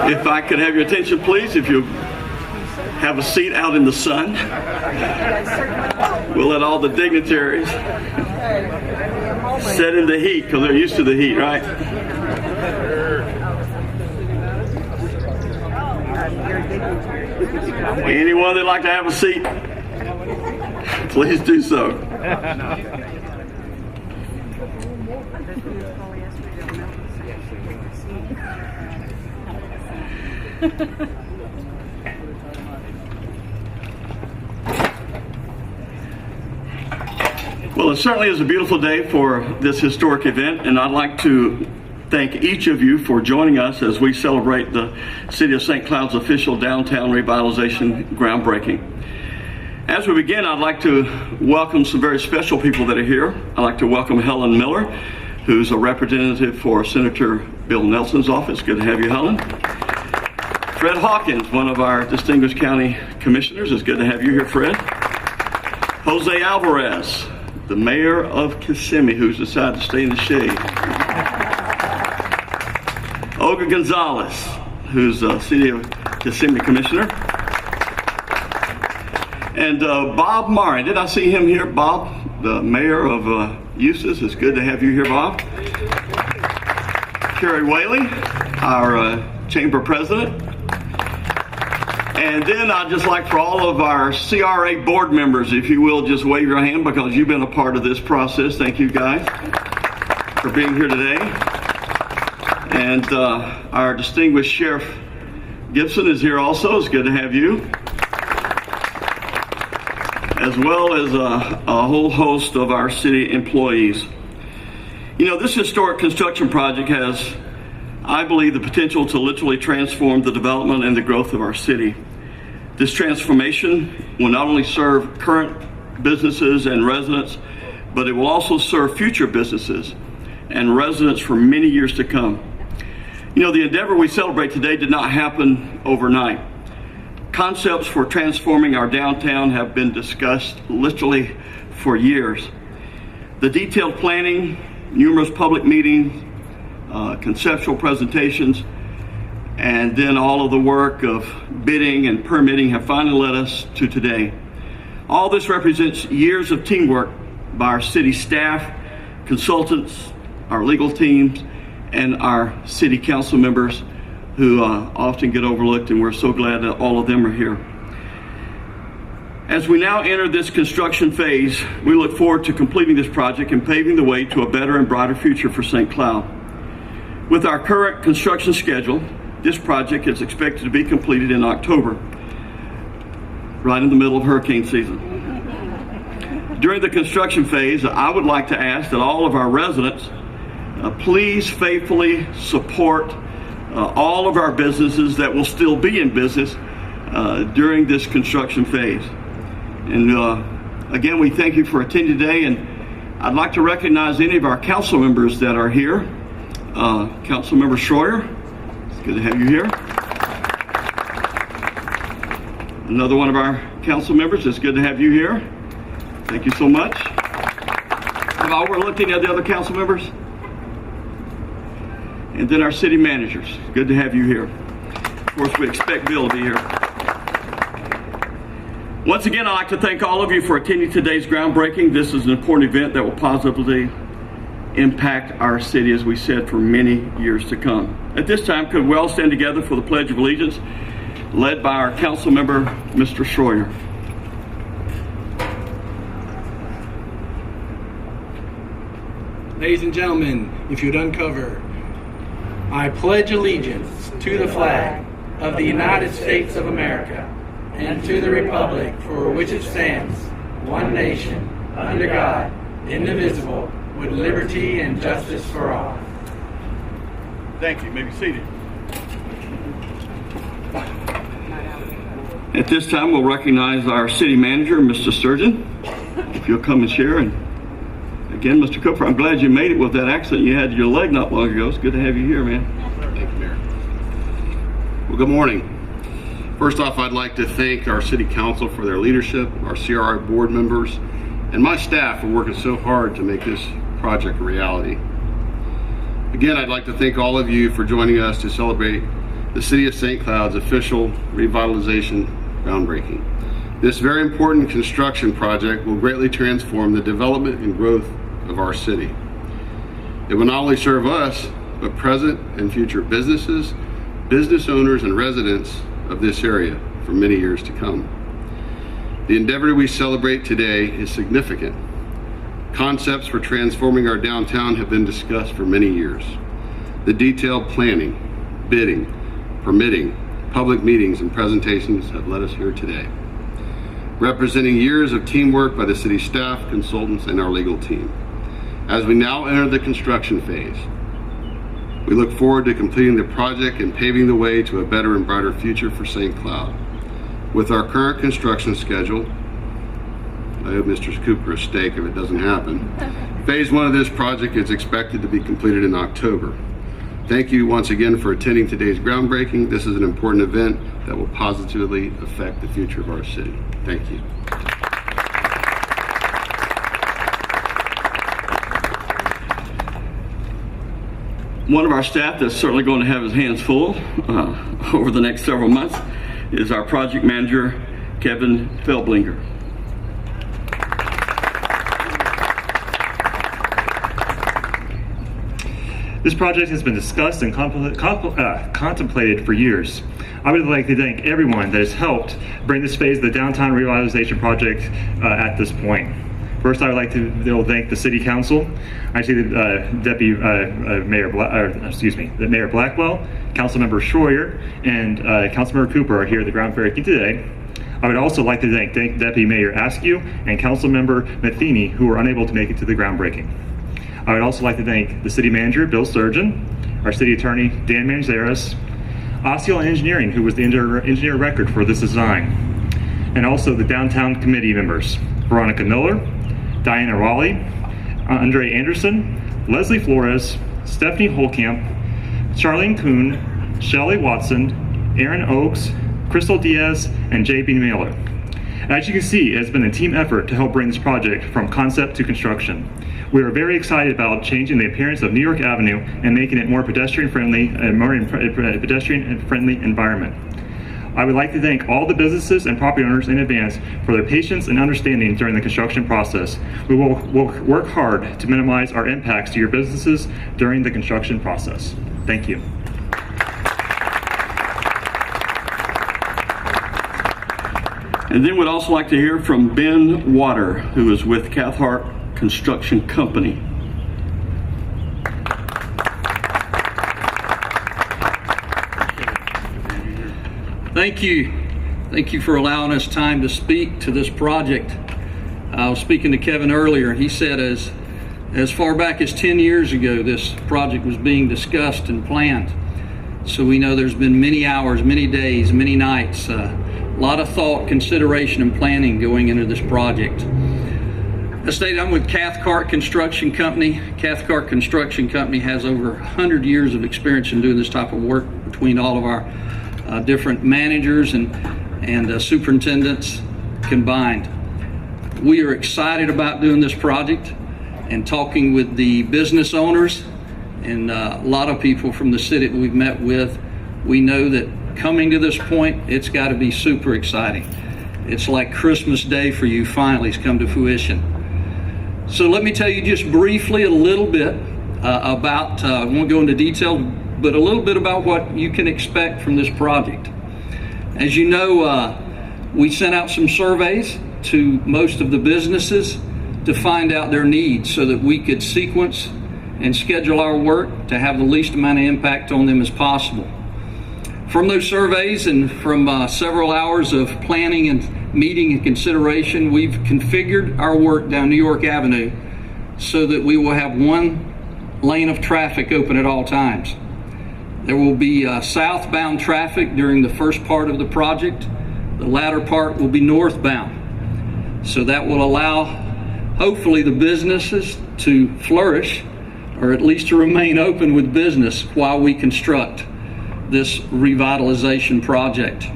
If I could have your attention, please, if you have a seat out in the sun. We'll let all the dignitaries sit in the heat because they're used to the heat, right? Anyone that'd like to have a seat, please do so. Well, it certainly is a beautiful day for this historic event, and I'd like to thank each of you for joining us as we celebrate the City of St. Cloud's official downtown revitalization groundbreaking. As we begin, I'd like to welcome some very special people that are here. I'd like to welcome Helen Miller, who's a representative for Senator Bill Nelson's office. Good to have you, Helen. Fred Hawkins, one of our distinguished county commissioners. It's good to have you here, Fred. Jose Alvarez, the mayor of Kissimmee, who's decided to stay in the shade. Olga Gonzalez, who's a City of Kissimmee commissioner. And Bob Murray, did I see him here? Bob, the mayor of Eustis. It's good to have you here, Bob. Carrie Whaley, our chamber president. And then I'd just like for all of our CRA board members, if you will, just wave your hand because you've been a part of this process. Thank you guys for being here today. And our distinguished Sheriff Gibson is here also. It's good to have you. As well as a whole host of our city employees. You know, this historic construction project has, I believe, the potential to literally transform the development and the growth of our city. This transformation will not only serve current businesses and residents, but it will also serve future businesses and residents for many years to come. You know, the endeavor we celebrate today did not happen overnight. Concepts for transforming our downtown have been discussed literally for years. The detailed planning, numerous public meetings, conceptual presentations, and then all of the work of bidding and permitting have finally led us to today. All this represents years of teamwork by our city staff, consultants, our legal teams, and our city council members who often get overlooked, and we're so glad that all of them are here. As we now enter this construction phase, we look forward to completing this project and paving the way to a better and brighter future for St. Cloud. With our current construction schedule, this project is expected to be completed in October, right in the middle of hurricane season. During the construction phase, I would like to ask that all of our residents please faithfully support all of our businesses that will still be in business during this construction phase. And again, we thank you for attending today, and I'd like to recognize any of our council members that are here. Councilmember Schroyer, it's good to have you here. Another one of our council members, it's good to have you here. Thank you so much. Have I overlooked any of the other council members? And then our city managers, good to have you here. Of course, we expect Bill to be here. Once again, I'd like to thank all of you for attending today's groundbreaking. This is an important event that will positively impact our city, as we said, for many years to come. At this time, could we all stand together for the Pledge of Allegiance, led by our council member, Mr. Schroyer. Ladies and gentlemen, if you'd uncover, I pledge allegiance to the flag of the United States of America and to the republic for which it stands, one nation, under God, indivisible, with liberty and justice for all. Thank you. You may be seated. At this time, we'll recognize our city manager, Mr. Sturgeon. If you'll come and share. And again, Mr. Cooper, I'm glad you made it with that accident you had to your leg not long ago. It's good to have you here, man. Thank you, Mayor. Well, good morning. First off, I'd like to thank our city council for their leadership, our CRI board members, and my staff for working so hard to make this project a reality. Again, I'd like to thank all of you for joining us to celebrate the City of St. Cloud's official revitalization groundbreaking. This very important construction project will greatly transform the development and growth of our city. It will not only serve us, but present and future businesses, business owners, and residents of this area for many years to come. The endeavor we celebrate today is significant. Concepts for transforming our downtown have been discussed for many years. The detailed planning, bidding, permitting, public meetings, and presentations have led us here today, representing years of teamwork by the city staff, consultants, and our legal team. As we now enter the construction phase, we look forward to completing the project and paving the way to a better and brighter future for St. Cloud. With our current construction schedule, I owe Mr. Cooper a steak if it doesn't happen. Phase 1 of this project is expected to be completed in October. Thank you once again for attending today's groundbreaking. This is an important event that will positively affect the future of our city. Thank you. One of our staff that's certainly going to have his hands full over the next several months is our project manager, Kevin Felblinger. This project has been discussed and contemplated for years. I would like to thank everyone that has helped bring this phase of the Downtown Revitalization Project at this point. First, I would like to thank the City Council. Actually, the Mayor Blackwell, Councilmember Schroyer, and Councilmember Cooper are here at the groundbreaking today. I would also like to thank Deputy Mayor Askew and Councilmember Matheny, who were unable to make it to the groundbreaking. I would also like to thank the City Manager, Bill Sturgeon, our City Attorney, Dan Manzares, Osceola Engineering, who was the engineer record for this design, and also the Downtown Committee members, Veronica Miller, Diana Raleigh, Andre Anderson, Leslie Flores, Stephanie Holkamp, Charlene Kuhn, Shelley Watson, Aaron Oakes, Crystal Diaz, and J.B. Mailer. As you can see, it has been a team effort to help bring this project from concept to construction. We are very excited about changing the appearance of New York Avenue and making it more pedestrian-friendly and more pedestrian-friendly environment. I would like to thank all the businesses and property owners in advance for their patience and understanding during the construction process. We will work hard to minimize our impacts to your businesses during the construction process. Thank you. And then we'd also like to hear from Ben Water, who is with Cathcart Construction Company. Thank you. Thank you for allowing us time to speak to this project. I was speaking to Kevin earlier, and he said as far back as 10 years ago, this project was being discussed and planned. So we know there's been many hours, many days, many nights, a lot of thought, consideration, and planning going into this project. As stated, I'm with Cathcart Construction Company. Cathcart Construction Company has over 100 years of experience in doing this type of work between all of our different managers and superintendents combined. We are excited about doing this project and talking with the business owners and a lot of people from the city that we've met with. We know that coming to this point, it's got to be super exciting. It's like Christmas Day for you finally has come to fruition. So let me tell you just briefly a little bit about, I won't go into detail, but a little bit about what you can expect from this project. As you know, we sent out some surveys to most of the businesses to find out their needs so that we could sequence and schedule our work to have the least amount of impact on them as possible. From those surveys and from several hours of planning and meeting and consideration, we've configured our work down New York Avenue so that we will have one lane of traffic open at all times. There will be southbound traffic during the first part of the project. The latter part will be northbound. So that will allow, hopefully, the businesses to flourish, or at least to remain open with business while we construct this revitalization project.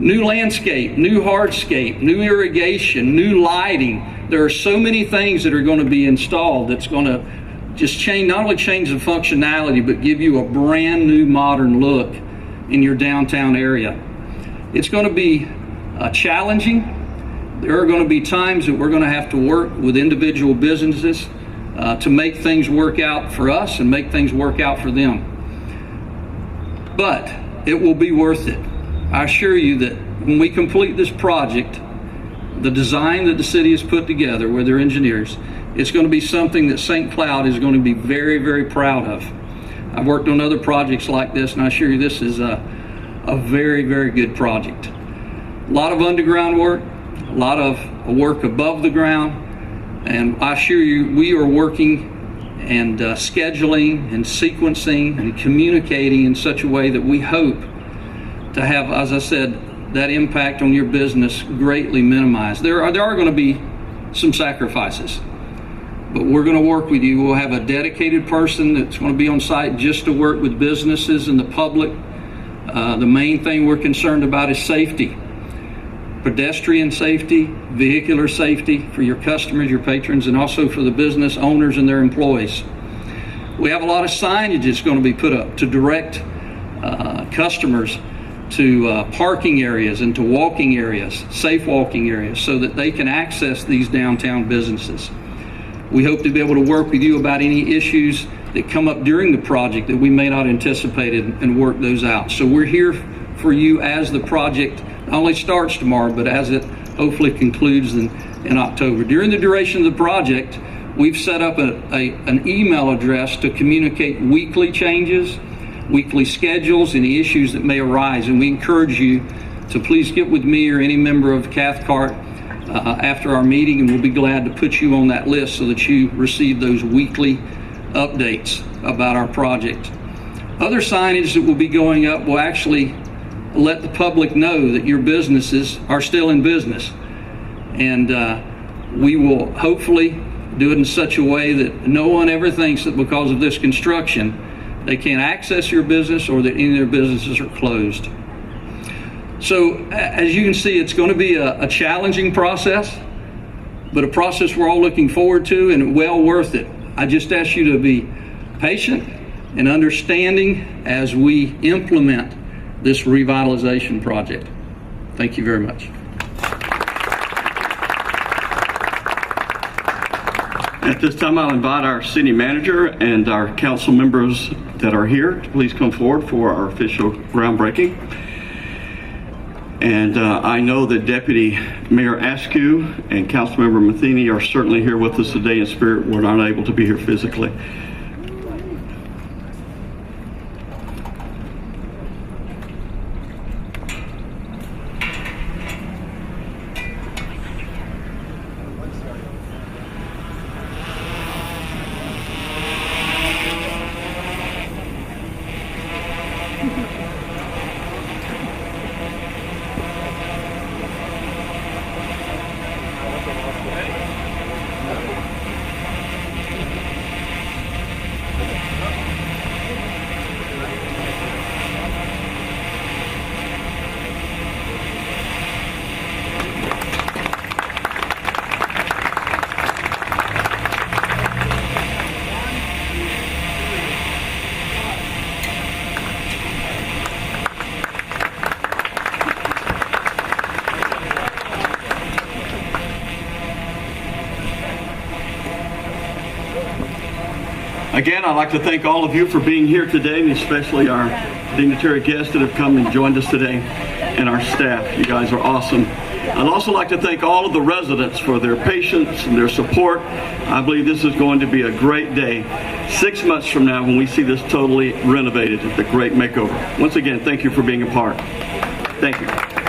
New landscape, new hardscape, new irrigation, new lighting. There are so many things that are going to be installed that's going to just not only change the functionality, but give you a brand new modern look in your downtown area. It's going to be challenging. There are going to be times that we're going to have to work with individual businesses to make things work out for us and make things work out for them. But it will be worth it. I assure you that when we complete this project, the design that the city has put together with their engineers, it's going to be something that St. Cloud is going to be very, very proud of. I've worked on other projects like this, and I assure you this is a very, very good project. A lot of underground work, a lot of work above the ground, and I assure you we are working and scheduling and sequencing and communicating in such a way that we hope to have, as I said, that impact on your business greatly minimized. There are going to be some sacrifices, but we're going to work with you. We'll have a dedicated person that's going to be on site just to work with businesses and the public. The main thing we're concerned about is safety. Pedestrian safety, vehicular safety for your customers, your patrons, and also for the business owners and their employees. We have a lot of signage that's going to be put up to direct customers to parking areas and to walking areas, safe walking areas, so that they can access these downtown businesses. We hope to be able to work with you about any issues that come up during the project that we may not anticipate and work those out. So we're here for you as the project not only starts tomorrow, but as it hopefully concludes in October. During the duration of the project, we've set up an email address to communicate weekly changes, weekly schedules, any issues that may arise, and we encourage you to please get with me or any member of Cathcart after our meeting, and we'll be glad to put you on that list so that you receive those weekly updates about our project. Other signage that will be going up will actually let the public know that your businesses are still in business, and we will hopefully do it in such a way that no one ever thinks that because of this construction they can't access your business or that any of their businesses are closed. So as you can see, it's going to be a challenging process, but a process we're all looking forward to and well worth it. I just ask you to be patient and understanding as we implement this revitalization project. Thank you very much. At this time, I'll invite our city manager and our council members that are here to please come forward for our official groundbreaking. And I know that Deputy Mayor Askew and Councilmember Matheny are certainly here with us today in spirit. We're not able to be here physically. Again, I'd like to thank all of you for being here today, and especially our dignitary guests that have come and joined us today, and our staff. You guys are awesome. I'd also like to thank all of the residents for their patience and their support. I believe this is going to be a great day 6 months from now when we see this totally renovated, the great makeover. Once again, thank you for being a part. Thank you.